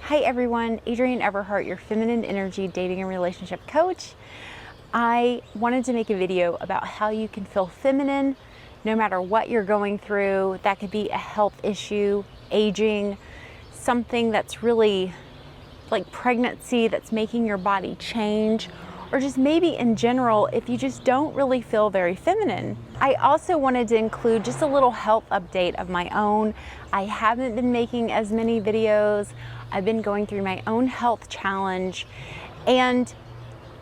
Hi everyone, Adrienne Everheart, your feminine energy dating and relationship coach. I wanted to make a video about how you can feel feminine no matter what you're going through. That could be a health issue, aging, something that's really like pregnancy that's making your body change, or just maybe in general if you just don't really feel very feminine. I also wanted to include just a little health update of my own. I haven't been making as many videos. I've been going through my own health challenge, and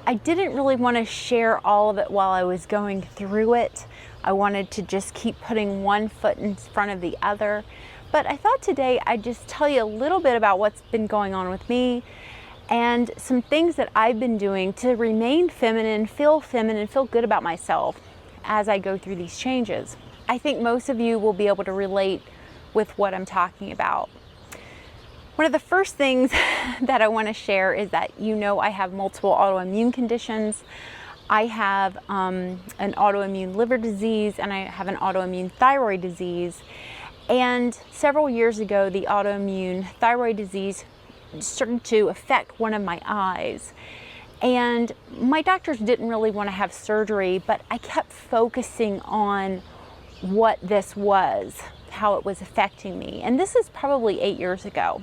I didn't really want to share all of it while I was going through it. I wanted to just keep putting one foot in front of the other. But I thought today I'd just tell you a little bit about what's been going on with me and some things that I've been doing to remain feminine, feel good about myself as I go through these changes. I think most of you will be able to relate with what I'm talking about. One of the first things that I want to share is that I have multiple autoimmune conditions. I have an autoimmune liver disease and I have an autoimmune thyroid disease. And several years ago, the autoimmune thyroid disease started to affect one of my eyes. And my doctors didn't really want to have surgery, but I kept focusing on what this was, how it was affecting me. And this is probably 8 years ago.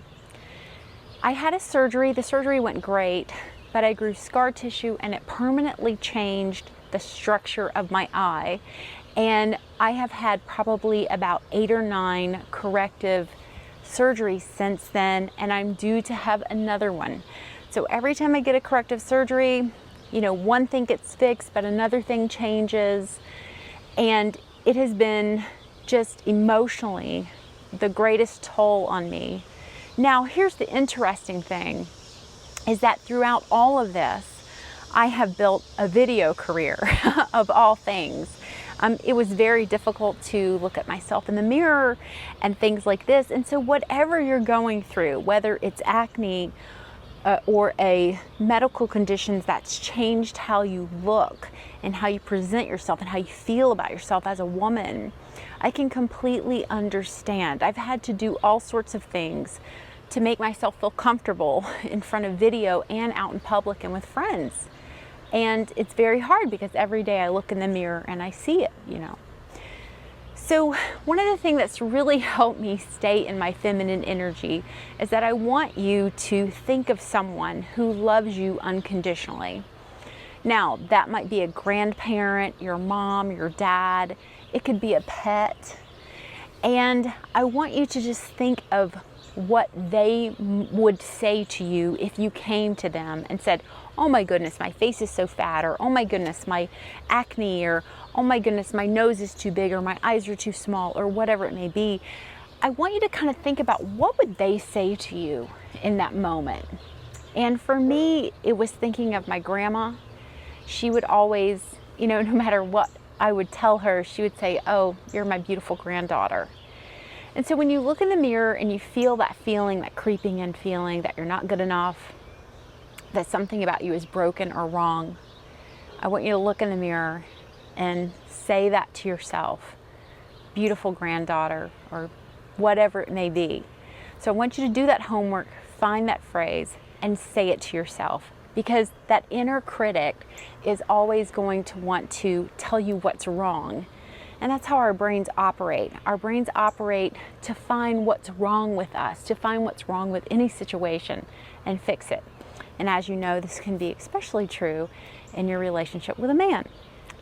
I had a surgery. The surgery went great, but I grew scar tissue and it permanently changed the structure of my eye. And I have had probably about 8 or 9 corrective surgeries since then, and I'm due to have another one. So every time I get a corrective surgery, one thing gets fixed, but another thing changes. And it has been just emotionally the greatest toll on me. Now, here's the interesting thing, is that throughout all of this, I have built a video career of all things. It was very difficult to look at myself in the mirror and things like this. And so whatever you're going through, whether it's acne or a medical condition that's changed how you look and how you present yourself and how you feel about yourself as a woman, I can completely understand. I've had to do all sorts of things to make myself feel comfortable in front of video and out in public and with friends. And it's very hard because every day I look in the mirror and I see it, So one of the things that's really helped me stay in my feminine energy is that I want you to think of someone who loves you unconditionally. Now, that might be a grandparent, your mom, your dad. It could be a pet. And I want you to just think of what they would say to you if you came to them and said, "Oh my goodness, my face is so fat," or "Oh my goodness, my acne," or "Oh my goodness, my nose is too big," or "My eyes are too small," or whatever it may be. I want you to kind of think about what would they say to you in that moment. And for me, it was thinking of my grandma. She would always, no matter what I would tell her, she would say, "Oh, you're my beautiful granddaughter." And so when you look in the mirror and you feel that feeling, that creeping in feeling that you're not good enough, that something about you is broken or wrong, I want you to look in the mirror and say that to yourself, "Beautiful granddaughter," or whatever it may be. So I want you to do that homework, find that phrase, and say it to yourself, because that inner critic is always going to want to tell you what's wrong. And that's how our brains operate. Our brains operate to find what's wrong with us, to find what's wrong with any situation and fix it. And as you know, this can be especially true in your relationship with a man.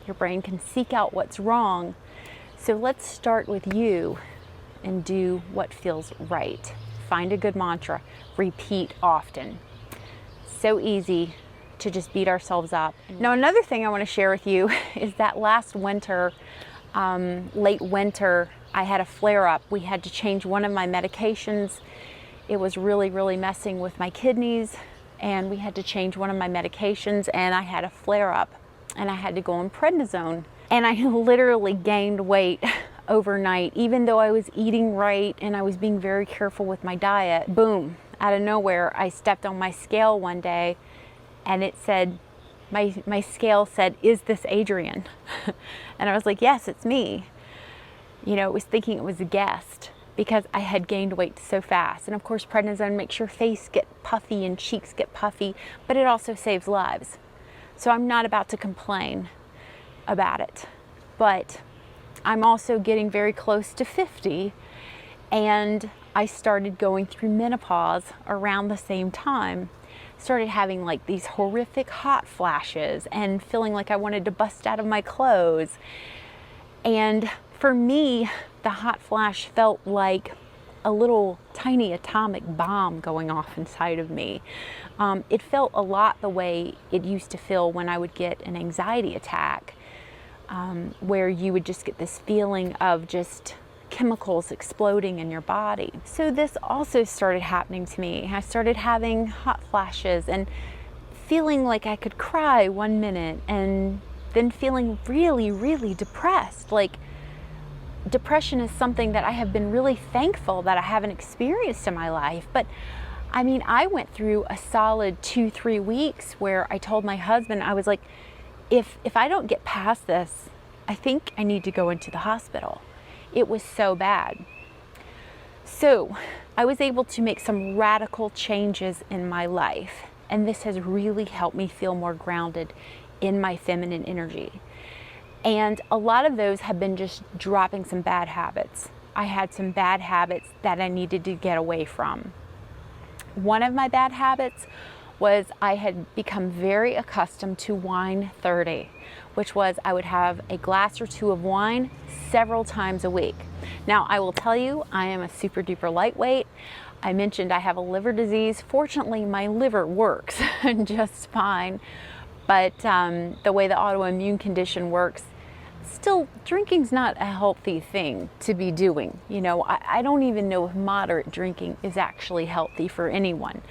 Your brain can seek out what's wrong. So let's start with you and do what feels right. Find a good mantra, repeat often. So easy to just beat ourselves up. Now, another thing I want to share with you is that last winter, late winter, I had a flare-up. We had to change one of my medications. It was really, really messing with my kidneys, and we had to change one of my medications, and I had a flare-up, and I had to go on prednisone. And I literally gained weight overnight, even though I was eating right and I was being very careful with my diet. Boom, out of nowhere, I stepped on my scale one day, and it said, my scale said, "Is this Adrienne?" And I was like, "Yes, it's me." It was thinking it was a guest because I had gained weight so fast. And of course, prednisone makes your face get puffy and cheeks get puffy, but it also saves lives. So I'm not about to complain about it. But I'm also getting very close to 50, and I started going through menopause around the same time. Started having like these horrific hot flashes and feeling like I wanted to bust out of my clothes. And for me, the hot flash felt like a little tiny atomic bomb going off inside of me. It felt a lot the way it used to feel when I would get an anxiety attack, where you would just get this feeling of just chemicals exploding in your body. So this also started happening to me. I started having hot flashes and feeling like I could cry one minute and then feeling really, really depressed. Like, depression is something that I have been really thankful that I haven't experienced in my life. But I mean, I went through a solid 2-3 weeks where I told my husband, I was like, if I don't get past this, I think I need to go into the hospital. It was so bad. So I was able to make some radical changes in my life, and this has really helped me feel more grounded in my feminine energy. And a lot of those have been just dropping some bad habits. I had some bad habits that I needed to get away from. One of my bad habits was I had become very accustomed to wine 30, which was I would have a glass or two of wine several times a week. Now, I will tell you, I am a super duper lightweight. I mentioned I have a liver disease. Fortunately, my liver works just fine, but the way the autoimmune condition works, still, drinking's not a healthy thing to be doing. You know, I don't even know if moderate drinking is actually healthy for anyone.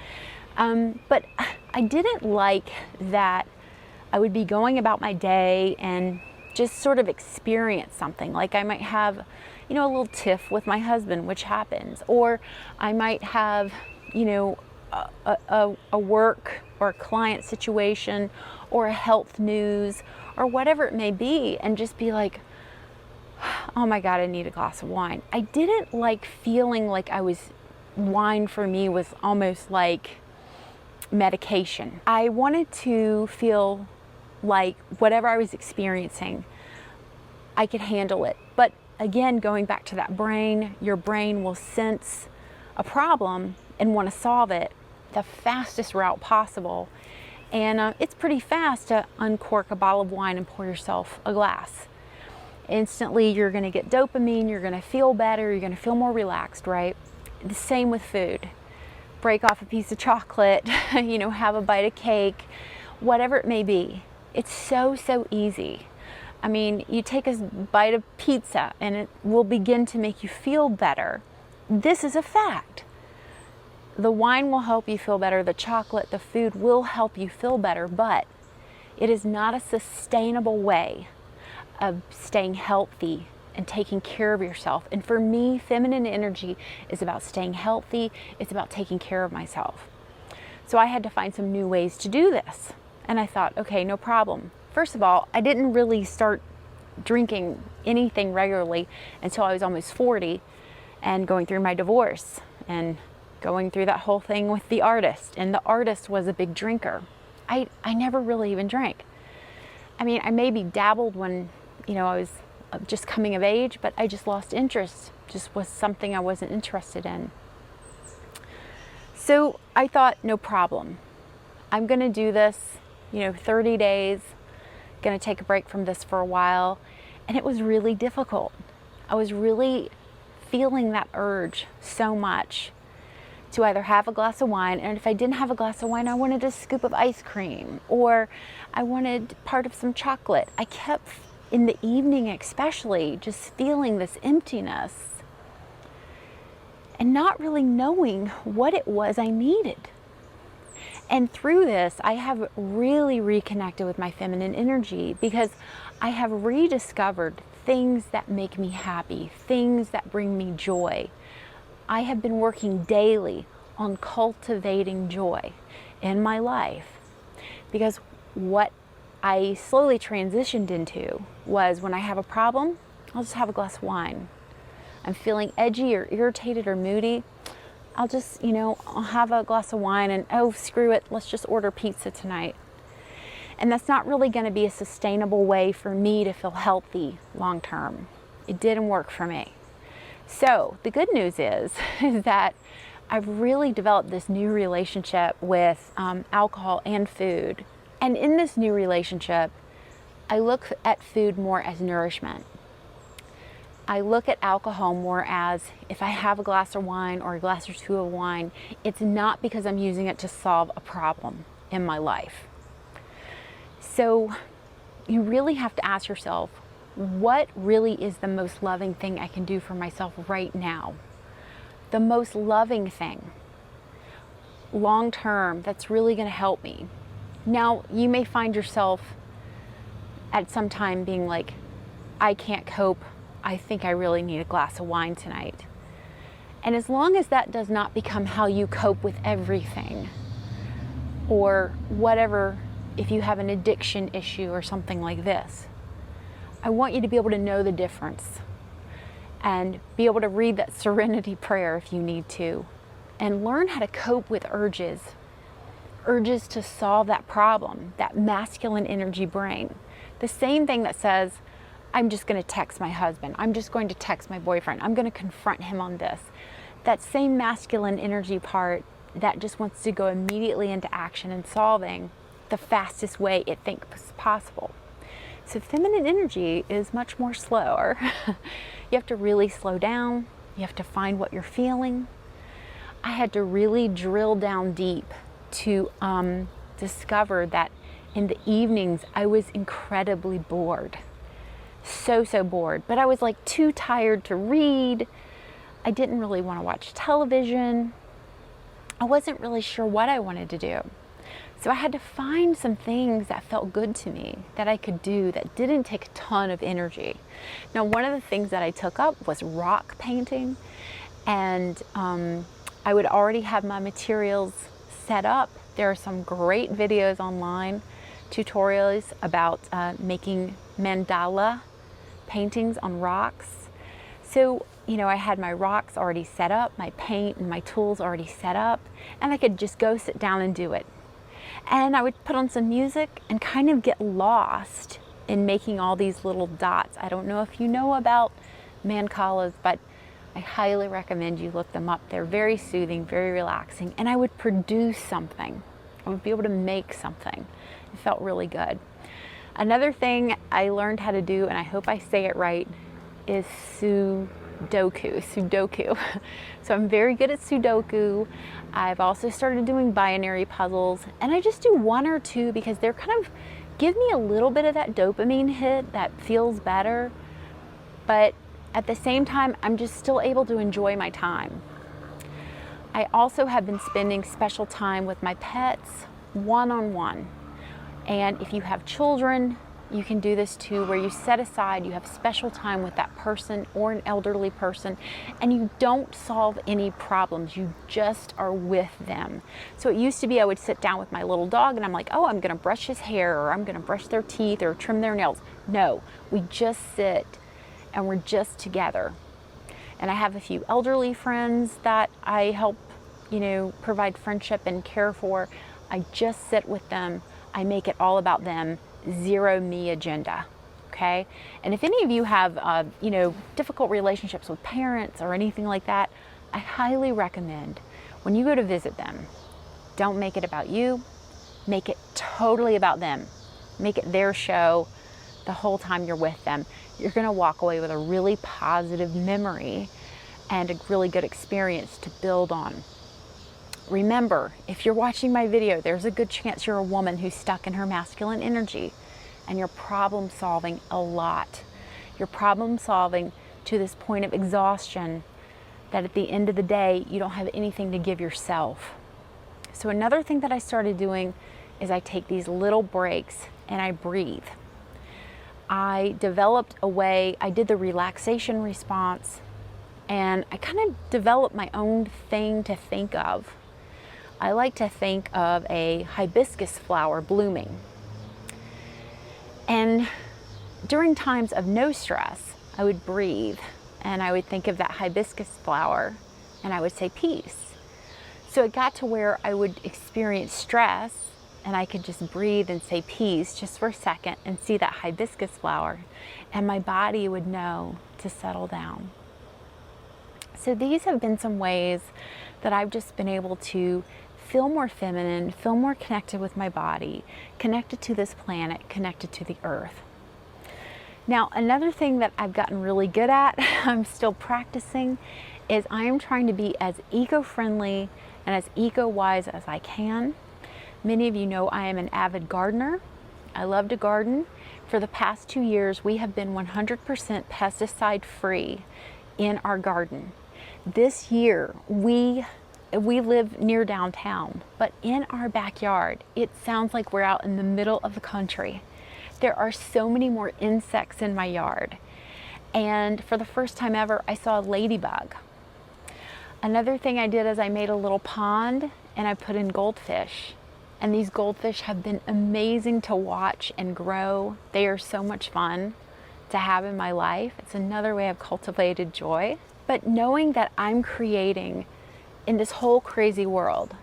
But I didn't like that I would be going about my day and just sort of experience something. Like I might have, you know, a little tiff with my husband, which happens, or I might have, you know, a work or a client situation or a health news or whatever it may be, and just be like, oh my God, I need a glass of wine. I didn't like feeling like wine for me was almost like medication. I wanted to feel like whatever I was experiencing, I could handle it. But again, going back to that brain, your brain will sense a problem and want to solve it the fastest route possible. And it's pretty fast to uncork a bottle of wine and pour yourself a glass. Instantly, you're going to get dopamine, you're going to feel better, you're going to feel more relaxed, right? The same with food. Break off a piece of chocolate, you know, have a bite of cake, whatever it may be. It's so, so easy. I mean, you take a bite of pizza and it will begin to make you feel better. This is a fact. The wine will help you feel better. The chocolate, the food will help you feel better, but it is not a sustainable way of staying healthy and taking care of yourself. And for me, feminine energy is about staying healthy. It's about taking care of myself. So I had to find some new ways to do this. And I thought, okay, no problem. First of all, I didn't really start drinking anything regularly until I was almost 40 and going through my divorce and going through that whole thing with the artist. And the artist was a big drinker. I never really even drank. I mean, I maybe dabbled when, you know, I was just coming of age, but I just lost interest. Just was something I wasn't interested in. So I thought, no problem. I'm going to do this, 30 days, going to take a break from this for a while. And it was really difficult. I was really feeling that urge so much to either have a glass of wine, and if I didn't have a glass of wine, I wanted a scoop of ice cream, or I wanted part of some chocolate. I kept, in the evening especially, just feeling this emptiness and not really knowing what it was I needed. And through this, I have really reconnected with my feminine energy, because I have rediscovered things that make me happy, things that bring me joy. I have been working daily on cultivating joy in my life, because what I slowly transitioned into was, when I have a problem, I'll just have a glass of wine. I'm feeling edgy or irritated or moody, I'll just, I'll have a glass of wine and, oh, screw it, let's just order pizza tonight. And that's not really going to be a sustainable way for me to feel healthy long term. It didn't work for me. So the good news is that I've really developed this new relationship with alcohol and food. And in this new relationship, I look at food more as nourishment. I look at alcohol more as, if I have a glass of wine or a glass or two of wine, it's not because I'm using it to solve a problem in my life. So you really have to ask yourself, what really is the most loving thing I can do for myself right now? The most loving thing, long term, that's really going to help me. Now, you may find yourself at some time being like, I can't cope. I think I really need a glass of wine tonight. And as long as that does not become how you cope with everything, or whatever, if you have an addiction issue or something like this, I want you to be able to know the difference and be able to read that serenity prayer if you need to, and learn how to cope with urges to solve that problem, that masculine energy brain. The same thing that says, I'm just going to text my husband, I'm just going to text my boyfriend, I'm going to confront him on this. That same masculine energy part that just wants to go immediately into action and solving the fastest way it thinks possible. So feminine energy is much more slower. You have to really slow down. You have to find what you're feeling. I had to really drill down deep to discover that in the evenings I was incredibly bored. So bored. But I was like too tired to read. I didn't really want to watch television. I wasn't really sure what I wanted to do. So I had to find some things that felt good to me, that I could do, that didn't take a ton of energy. Now, one of the things that I took up was rock painting, and I would already have my materials set up. There are some great videos online, tutorials about making mandala paintings on rocks. So, I had my rocks already set up, my paint and my tools already set up, and I could just go sit down and do it. And I would put on some music and kind of get lost in making all these little dots. I don't know if you know about mandalas, but I highly recommend you look them up. They're very soothing, very relaxing, and I would produce something. I would be able to make something. It felt really good. Another thing I learned how to do, and I hope I say it right, is Sudoku. So I'm very good at Sudoku. I've also started doing binary puzzles, and I just do one or two because they're kind of give me a little bit of that dopamine hit that feels better, but at the same time, I'm just still able to enjoy my time. I also have been spending special time with my pets, one-on-one. And if you have children, you can do this too, where you set aside, you have special time with that person or an elderly person, and you don't solve any problems. You just are with them. So it used to be I would sit down with my little dog and I'm like, oh, I'm gonna brush his hair, or I'm gonna brush their teeth or trim their nails. No, we just sit and we're just together. And I have a few elderly friends that I help, provide friendship and care for. I just sit with them. I make it all about them. Zero me agenda, okay? And if any of you have, difficult relationships with parents or anything like that, I highly recommend when you go to visit them, don't make it about you. Make it totally about them. Make it their show the whole time you're with them. You're gonna walk away with a really positive memory and a really good experience to build on. Remember, if you're watching my video, there's a good chance you're a woman who's stuck in her masculine energy and you're problem solving a lot. You're problem solving to this point of exhaustion that at the end of the day, you don't have anything to give yourself. So another thing that I started doing is I take these little breaks and I breathe. I developed a way, I did the relaxation response, and I kind of developed my own thing to think of. I like to think of a hibiscus flower blooming. And during times of no stress, I would breathe and I would think of that hibiscus flower and I would say peace. So it got to where I would experience stress and I could just breathe and say peace just for a second and see that hibiscus flower, and my body would know to settle down. So these have been some ways that I've just been able to feel more feminine, feel more connected with my body, connected to this planet, connected to the earth. Now, another thing that I've gotten really good at, I'm still practicing, is I am trying to be as eco-friendly and as eco-wise as I can. Many of you know I am an avid gardener. I love to garden. For the past 2 years, we have been 100% pesticide free in our garden. This year, we live near downtown, but in our backyard, it sounds like we're out in the middle of the country. There are so many more insects in my yard. And for the first time ever, I saw a ladybug. Another thing I did is I made a little pond and I put in goldfish. And these goldfish have been amazing to watch and grow. They are so much fun to have in my life. It's another way I've cultivated joy. But knowing that I'm creating in this whole crazy world,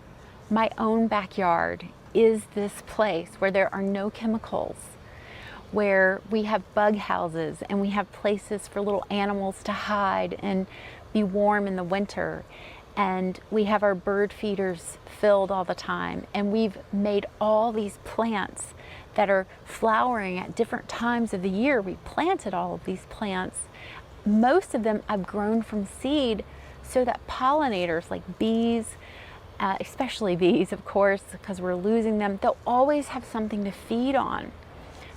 my own backyard is this place where there are no chemicals, where we have bug houses and we have places for little animals to hide and be warm in the winter. And we have our bird feeders filled all the time. And we've made all these plants that are flowering at different times of the year. We planted all of these plants. Most of them I've grown from seed so that pollinators like bees, especially bees, of course, because we're losing them, they'll always have something to feed on.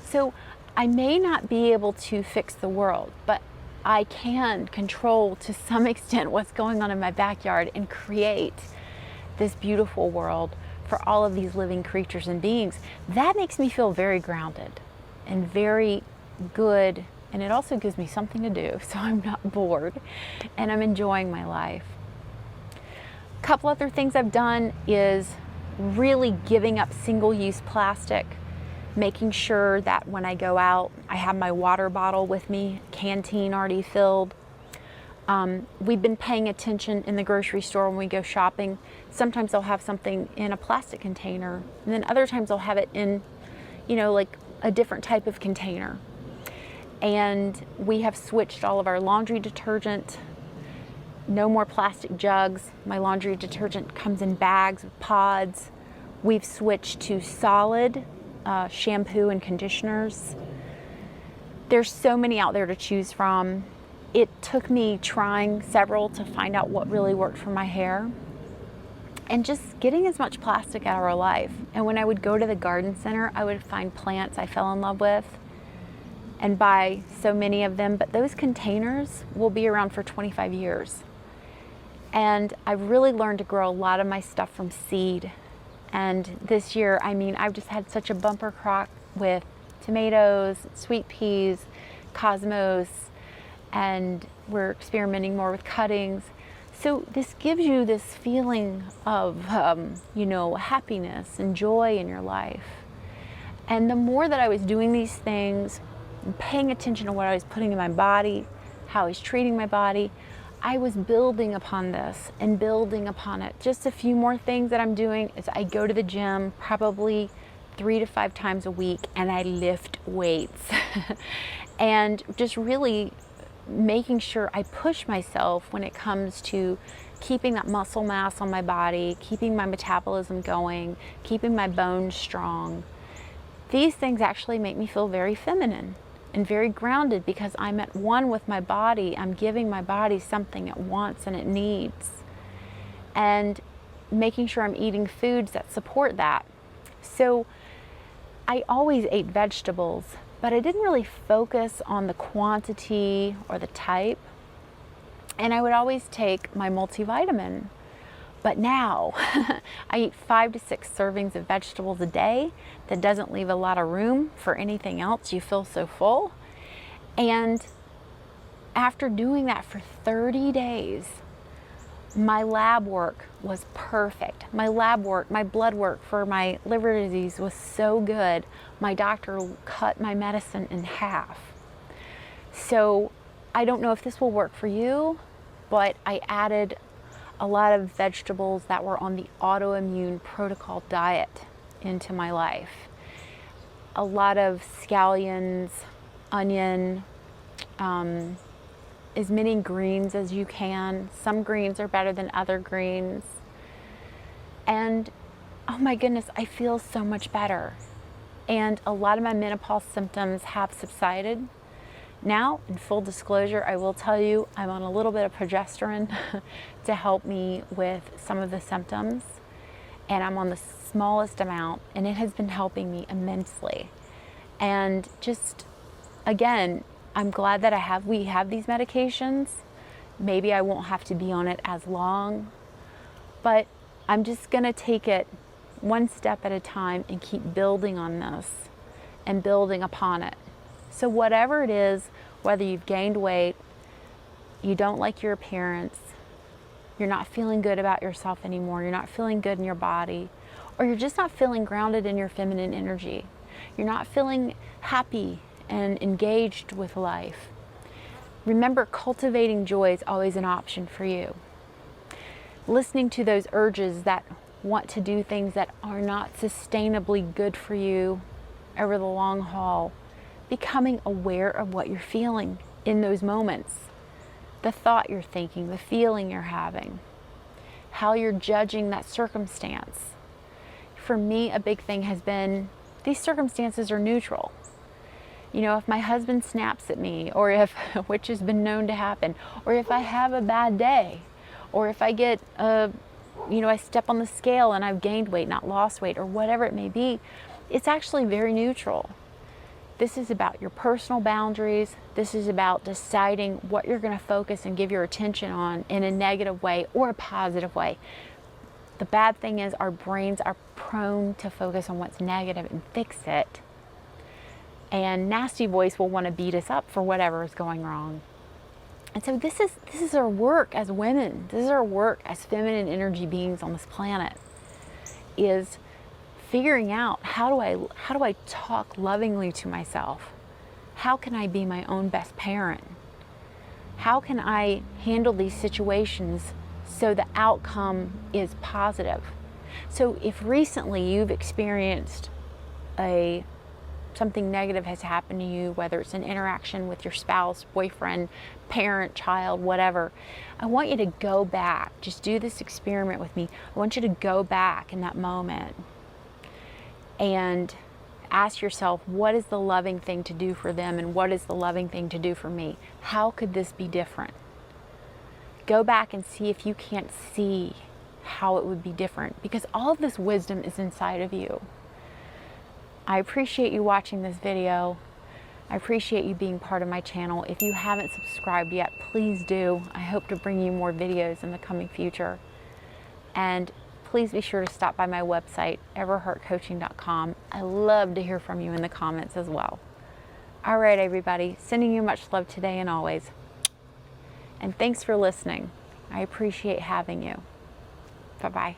So I may not be able to fix the world, but I can control to some extent what's going on in my backyard and create this beautiful world for all of these living creatures and beings. That makes me feel very grounded and very good, and it also gives me something to do so I'm not bored and I'm enjoying my life. A couple other things I've done is really giving up single-use plastic, making sure that when I go out, I have my water bottle with me, canteen already filled. We've been paying attention in the grocery store when we go shopping. Sometimes I'll have something in a plastic container, and then other times I'll have it in, like a different type of container. And we have switched all of our laundry detergent. No more plastic jugs. My laundry detergent comes in bags with pods. We've switched to solid shampoo and conditioners. There's so many out there to choose from. It took me trying several to find out what really worked for my hair, and just getting as much plastic out of our life. And when I would go to the garden center, I would find plants I fell in love with and buy so many of them, but those containers will be around for 25 years. And I've really learned to grow a lot of my stuff from seed. And this year, I've just had such a bumper crop with tomatoes, sweet peas, cosmos, and we're experimenting more with cuttings. So this gives you this feeling of, happiness and joy in your life. And the more that I was doing these things, and paying attention to what I was putting in my body, how I was treating my body, I was building upon this and building upon it. Just a few more things that I'm doing is I go to the gym probably 3 to 5 times a week and I lift weights. And just really making sure I push myself when it comes to keeping that muscle mass on my body, keeping my metabolism going, keeping my bones strong. These things actually make me feel very feminine and very grounded because I'm at one with my body. I'm giving my body something it wants and it needs. And making sure I'm eating foods that support that. So I always ate vegetables, but I didn't really focus on the quantity or the type. And I would always take my multivitamin. But now I eat 5 to 6 servings of vegetables a day. That doesn't leave a lot of room for anything else. You feel so full. And after doing that for 30 days, my lab work was perfect. My lab work, my blood work for my liver disease was so good. My doctor cut my medicine in half. So I don't know if this will work for you, but I added a lot of vegetables that were on the autoimmune protocol diet into my life. A lot of scallions, onion, as many greens as you can. Some greens are better than other greens. And oh my goodness, I feel so much better. And a lot of my menopause symptoms have subsided. Now, in full disclosure, I will tell you I'm on a little bit of progesterone to help me with some of the symptoms. And I'm on the smallest amount, and it has been helping me immensely. And just, again, I'm glad that we have these medications. Maybe I won't have to be on it as long, but I'm just gonna take it one step at a time and keep building on this and building upon it. So whatever it is, whether you've gained weight, you don't like your appearance, you're not feeling good about yourself anymore, you're not feeling good in your body, or you're just not feeling grounded in your feminine energy, you're not feeling happy and engaged with life, remember, cultivating joy is always an option for you. Listening to those urges that want to do things that are not sustainably good for you over the long haul, becoming aware of what you're feeling in those moments, the thought you're thinking, the feeling you're having, how you're judging that circumstance. For me, a big thing has been these circumstances are neutral. You know, if my husband snaps at me, or if, which has been known to happen, or if I have a bad day, or if I get, I step on the scale and I've gained weight, not lost weight, or whatever it may be, it's actually very neutral. This is about your personal boundaries. This is about deciding what you're going to focus and give your attention on in a negative way or a positive way. The bad thing is our brains are prone to focus on what's negative and fix it. And nasty voice will want to beat us up for whatever is going wrong. And so this is our work as women. This is our work as feminine energy beings on this planet, is figuring out how do I talk lovingly to myself? How can I be my own best parent? How can I handle these situations so the outcome is positive? So if recently you've experienced something negative has happened to you, whether it's an interaction with your spouse, boyfriend, parent, child, whatever, I want you to go back. Just do this experiment with me. I want you to go back in that moment and ask yourself, what is the loving thing to do for them, and what is the loving thing to do for me? How could this be different? Go back and see if you can't see how it would be different, because all of this wisdom is inside of you. I appreciate you watching this video. I appreciate you being part of my channel. If you haven't subscribed yet, please do. I hope to bring you more videos in the coming future. And please be sure to stop by my website, everheartcoaching.com. I love to hear from you in the comments as well. All right, everybody, sending you much love today and always. And thanks for listening. I appreciate having you. Bye-bye.